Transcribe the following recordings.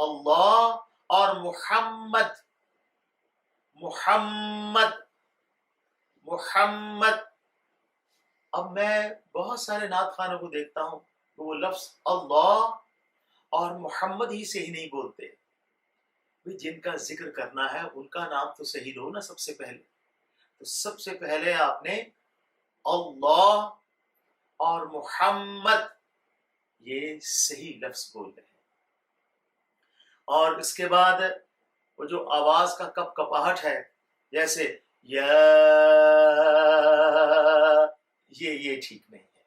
اللہ اور محمد محمد محمد. اب میں بہت سارے نعت خانوں کو دیکھتا ہوں کہ وہ لفظ اللہ اور محمد ہی صحیح نہیں بولتے. جن کا ذکر کرنا ہے ان کا نام تو صحیح لو نا. سب سے پہلے تو سب سے پہلے آپ نے اللہ اور محمد یہ صحیح لفظ بول رہے ہیں. اور اس کے بعد وہ جو آواز کا کپ کپاہٹ ہے جیسے یا یہ ٹھیک نہیں ہے.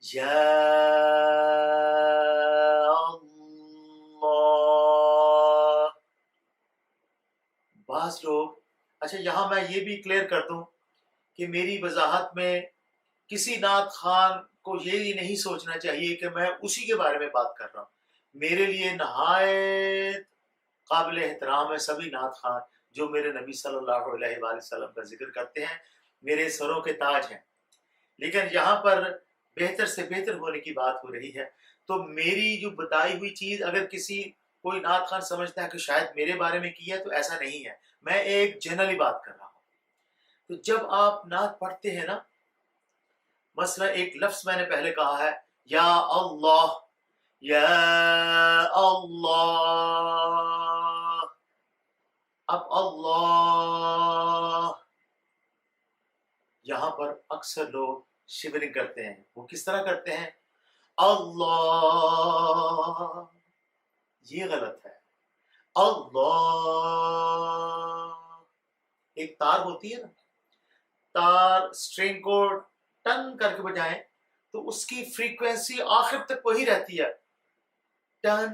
یا اللہ. بعض لوگ اچھا یہاں میں یہ بھی کلیئر کر دوں کہ میری وضاحت میں کسی نعت خان کو یہ نہیں سوچنا چاہیے کہ میں اسی کے بارے میں بات کر رہا ہوں. میرے لیے نہایت قابل احترام ہے سبھی نعت خان جو میرے نبی صلی اللہ علیہ وآلہ وسلم کا ذکر کرتے ہیں. میرے سروں کے تاج ہیں. لیکن یہاں پر بہتر سے بہتر ہونے کی بات ہو رہی ہے. تو میری جو بتائی ہوئی چیز اگر کسی کوئی نعت خان سمجھتا ہے کہ شاید میرے بارے میں کی ہے تو ایسا نہیں ہے. میں ایک جنرلی بات کر رہا ہوں. تو جب آپ نعت پڑھتے ہیں نا مثلا ایک لفظ میں نے پہلے کہا ہے یا اللہ یا اللہ. اب اللہ یہاں پر اکثر لوگ شیورنگ کرتے ہیں. وہ کس طرح کرتے ہیں اللہ. یہ غلط ہے. اللہ ایک تار ہوتی ہے نا تار اسٹرنگ کو ٹن کر کے بجائیں تو اس کی فریکوینسی آخر تک وہی رہتی ہے ٹن.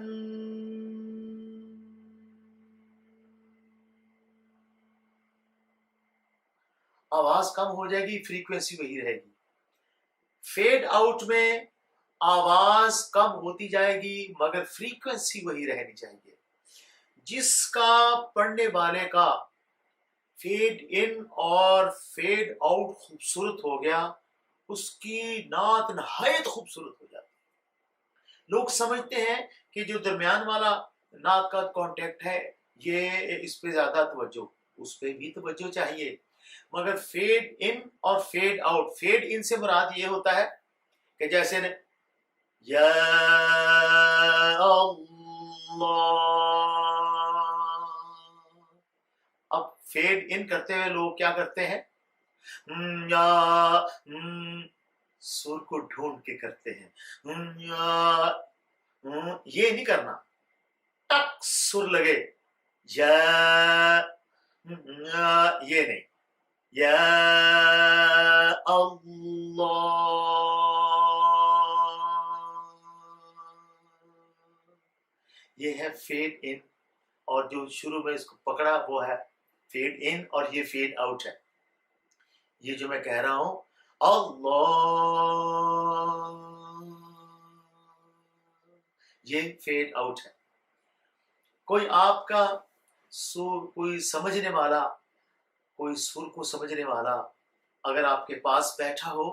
آواز کم ہو جائے گی فریکوینسی وہی رہے گی. فیڈ آؤٹ میں آواز کم ہوتی جائے گی مگر فریکوینسی وہی رہنی چاہیے. جس کا پڑھنے والے کا فیڈ ان اور فیڈ آؤٹ خوبصورت ہو گیا اس کی نعت نہایت خوبصورت ہو جاتی. لوگ سمجھتے ہیں کہ جو درمیان والا نعت کا کانٹیکٹ ہے یہ اس پہ زیادہ توجہ اس پہ بھی توجہ چاہیے مگر فیڈ ان اور فیڈ آؤٹ. فیڈ ان سے مراد یہ ہوتا ہے کہ جیسے یا اللہ. اب فیڈ ان کرتے ہوئے لوگ کیا کرتے ہیں یا سر کو ڈھونڈ کے کرتے ہیں. یہ نہیں کرنا ٹک سر لگے یا یہ نہیں یا اللہ. یہ ہے فیڈ ان اور جو شروع میں اس کو پکڑا وہ ہے فیڈ ان اور یہ فیڈ آؤٹ ہے. یہ جو میں کہہ رہا ہوں اللہ یہ فیڈ آؤٹ ہے. کوئی آپ کا سر کوئی سمجھنے والا کوئی سر کو سمجھنے والا اگر آپ کے پاس بیٹھا ہو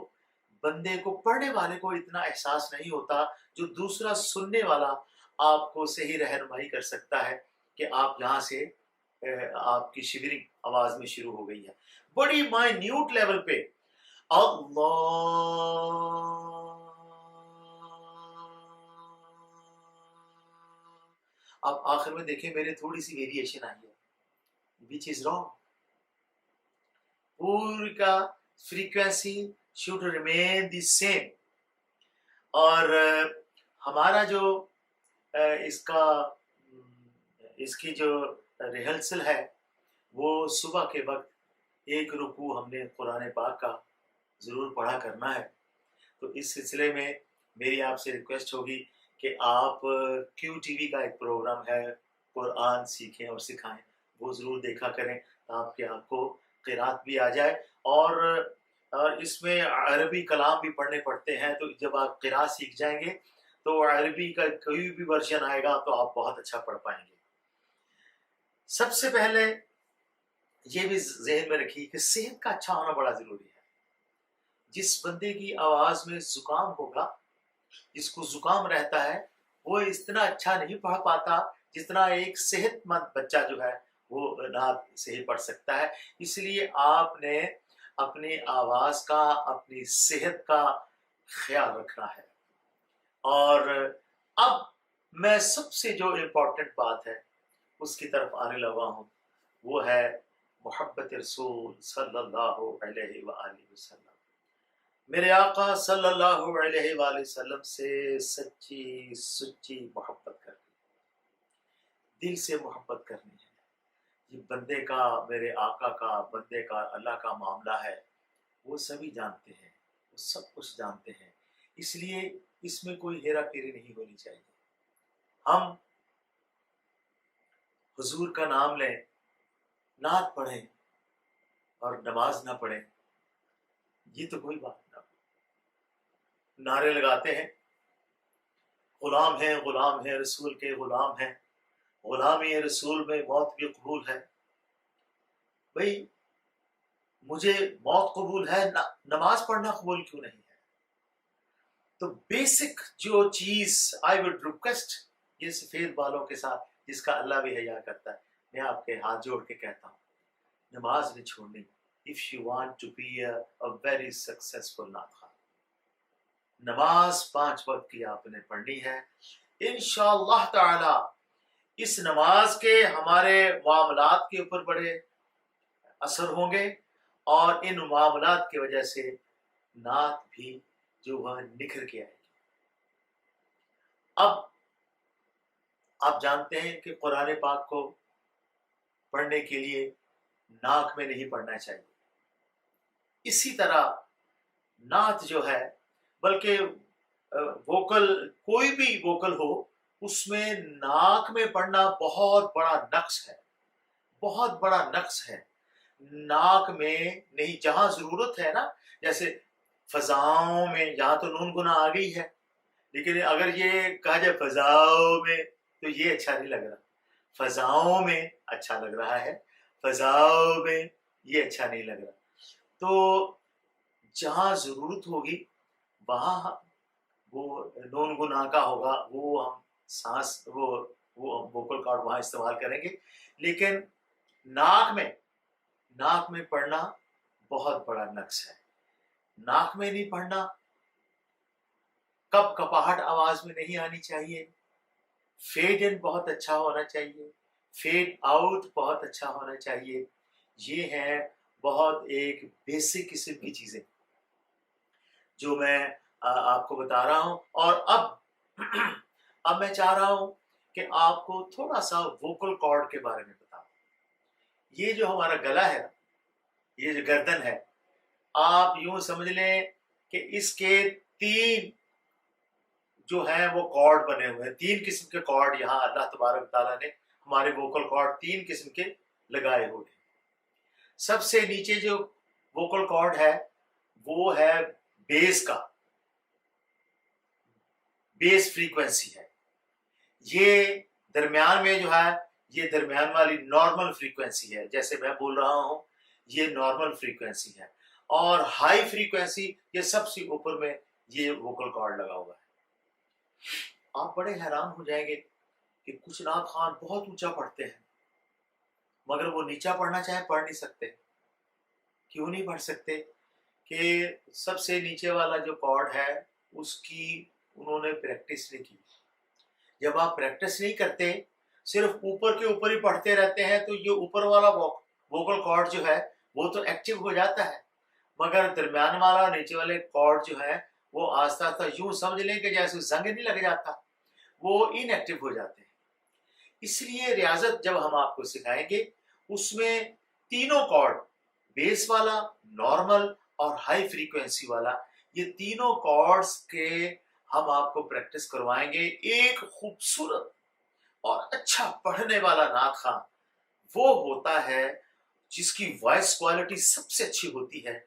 بندے کو پڑھنے والے کو اتنا احساس نہیں ہوتا جو دوسرا سننے والا آپ کو صحیح رہنمائی کر سکتا ہے کہ آپ یہاں سے آپ کی شیورنگ آواز میں شروع ہو گئی ہے بڑی مائنیوٹ لیول پہ اللہ. اب آخر میں دیکھیں میرے تھوڑی سی ویریشن آئی ہے which is wrong. پوری کا frequency should remain the same. اور ہمارا جو اس کی جو ریہرسل ہے وہ صبح کے وقت ایک رکوع ہم نے قرآن پاک کا ضرور پڑھا کرنا ہے. تو اس سلسلے میں میری آپ سے ریکویسٹ ہوگی کہ آپ کیو ٹی وی کا ایک پروگرام ہے قرآن سیکھیں اور سکھائیں وہ ضرور دیکھا کریں تاکہ آپ کو قرات بھی آ جائے. اور اس میں عربی کلام بھی پڑھنے پڑتے ہیں تو جب آپ قرات سیکھ جائیں گے تو عربی کا کوئی بھی ورژن آئے گا تو آپ بہت اچھا پڑھ پائیں گے. سب سے پہلے یہ بھی ذہن میں رکھیے کہ صحت کا اچھا ہونا بڑا ضروری ہے. جس بندے کی آواز میں زکام ہوگا جس کو زکام رہتا ہے وہ اتنا اچھا نہیں پڑھ پاتا جتنا ایک صحت مند بچہ جو ہے وہ نعت صحیح پڑھ سکتا ہے. اس لیے آپ نے اپنی آواز کا، اپنی صحت کا خیال رکھنا ہے. اور اب میں سب سے جو امپورٹنٹ بات ہے اس کی طرف آنے لگا ہوں، وہ ہے محبت رسول صلی اللہ علیہ وآلہ وسلم. میرے آقا صلی اللہ علیہ وآلہ وسلم سے سچی سچی محبت کرنی، دل سے محبت کرنی ہے. یہ بندے کا، میرے آقا کا، بندے کا اللہ کا معاملہ ہے، وہ سبھی جانتے ہیں، وہ سب کچھ جانتے ہیں. اس لیے اس میں کوئی ہیرا پھیری نہیں ہونی چاہیے. ہم حضور کا نام لیں، نعت پڑھیں اور نماز نہ پڑھیں، یہ تو کوئی بات نہ. نعرے لگاتے ہیں، غلام ہیں رسول کے غلام ہیں، غلامی رسول میں موت بھی قبول ہے. بھئی مجھے موت قبول ہے، نماز پڑھنا قبول کیوں نہیں ہے؟ تو بیسک جو چیز آئی وڈ ریکویسٹ یہ سفید بالوں کے ساتھ جس کا اللہ بھی حیا کرتا ہے، میں آپ کے ہاتھ جوڑ کے کہتا ہوں، نماز نہیں چھوڑنی. if you want to be a very successful نعت خواہ، نماز 5 وقت کی آپ نے پڑھنی ہے. انشاءاللہ تعالی اس نماز کے ہمارے معاملات کے اوپر بڑے اثر ہوں گے، اور ان معاملات کی وجہ سے نعت بھی جو وہ نکھر کے آئے گی. اب آپ جانتے ہیں کہ قرآن پاک کو پڑھنے کے لیے ناک میں نہیں پڑھنا چاہیے. اسی طرح نعت جو ہے، بلکہ ووکل، کوئی بھی ووکل ہو، اس میں ناک میں پڑھنا بہت بڑا نقص ہے، بہت بڑا نقص ہے. ناک میں نہیں، جہاں ضرورت ہے نا، جیسے فضاؤں میں، یہاں تو نون گنا آ گئی ہے، لیکن اگر یہ کہا جائے فضاؤں میں تو یہ اچھا نہیں لگ رہا. فضاؤں میں اچھا لگ رہا ہے، فضاؤں میں یہ اچھا نہیں لگ رہا. تو جہاں ضرورت ہوگی وہاں وہ نون گنا کا ہوگا، وہ ہم سانس وہ ووکل کارڈ وہاں استعمال کریں گے. لیکن ناک میں پڑھنا بہت بڑا نقص ہے. ناک میں نہیں پڑھنا، کپ کپاہٹ آواز میں نہیں آنی چاہیے. فیڈ ان بہت اچھا ہونا چاہیے، فیڈ آؤٹ بہت اچھا ہونا چاہیے. یہ ہے بہت ایک بیسک قسم کی چیزیں جو میں آپ کو بتا رہا ہوں. اور اب میں چاہ رہا ہوں کہ آپ کو تھوڑا سا ووکل کارڈ کے بارے میں بتاؤں. یہ جو ہمارا گلا ہے، یہ جو گردن ہے، آپ یوں سمجھ لیں کہ اس کے 3 جو ہیں وہ کارڈ بنے ہوئے ہیں. 3 قسم کے کارڈ یہاں اللہ تبارک تعالیٰ نے ہمارے ووکل کارڈ 3 قسم کے لگائے ہوئے ہیں. سب سے نیچے جو ووکل کارڈ ہے وہ ہے بیس کا، بیس فریکوینسی ہے. یہ درمیان میں جو ہے، یہ درمیان والی نارمل فریکوینسی ہے، جیسے میں بول رہا ہوں یہ نارمل فریکوینسی ہے. اور ہائی فریکوینسی یہ سب سے اوپر میں یہ ووکل کارڈ لگا ہوا ہے. آپ بڑے حیران ہو جائیں گے کہ کچھ نعت خوان بہت اونچا پڑھتے ہیں، مگر وہ نیچا پڑھنا چاہیں پڑھ نہیں سکتے. کیوں نہیں پڑھ سکتے؟ کہ سب سے نیچے والا جو کارڈ ہے اس کی انہوں نے پریکٹس نہیں کی. جب آپ پریکٹس نہیں کرتے، صرف اوپر کے اوپر ہی پڑھتے رہتے ہیں، تو یہ اوپر والا ووکل کارڈ جو ہے وہ تو ایکٹیو ہو جاتا ہے، مگر درمیان والا اور نیچے والے کارڈ جو ہے وہ آہستہ آہستہ یوں سمجھ لیں کہ جیسے زنگ نہیں لگ جاتا، وہ ان ایکٹیو ہو جاتے ہیں. اس لیے ریاضت جب ہم آپ کو سکھائیں گے، اس میں تینوں کارڈ، بیس والا، نارمل اور ہائی فریکوینسی والا، یہ تینوں کارڈز کے ہم آپ کو پریکٹس کروائیں گے. ایک خوبصورت اور اچھا پڑھنے والا نعت خواں وہ ہوتا ہے جس کی وائس کوالٹی سب سے اچھی ہوتی ہے،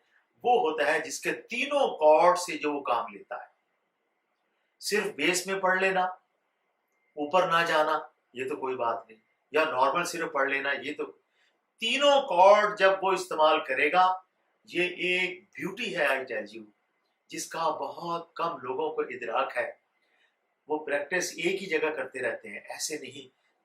وہ ہوتا ہے جس کے تینوں کارڈ سے جو وہ کام لیتا ہے. صرف بیس میں پڑھ لینا، اوپر نہ جانا، یہ تو کوئی بات نہیں، یا نارمل صرف پڑھ لینا، یہ تو تینوں کارڈ جب وہ استعمال کرے گا، یہ ایک بیوٹی ہے آئی ٹیل یو، جس کا بہت کم لوگوں کو ادراک ہے. وہ پریکٹس ایک ہی جگہ کرتے رہتے ہیں، ایسے نہیں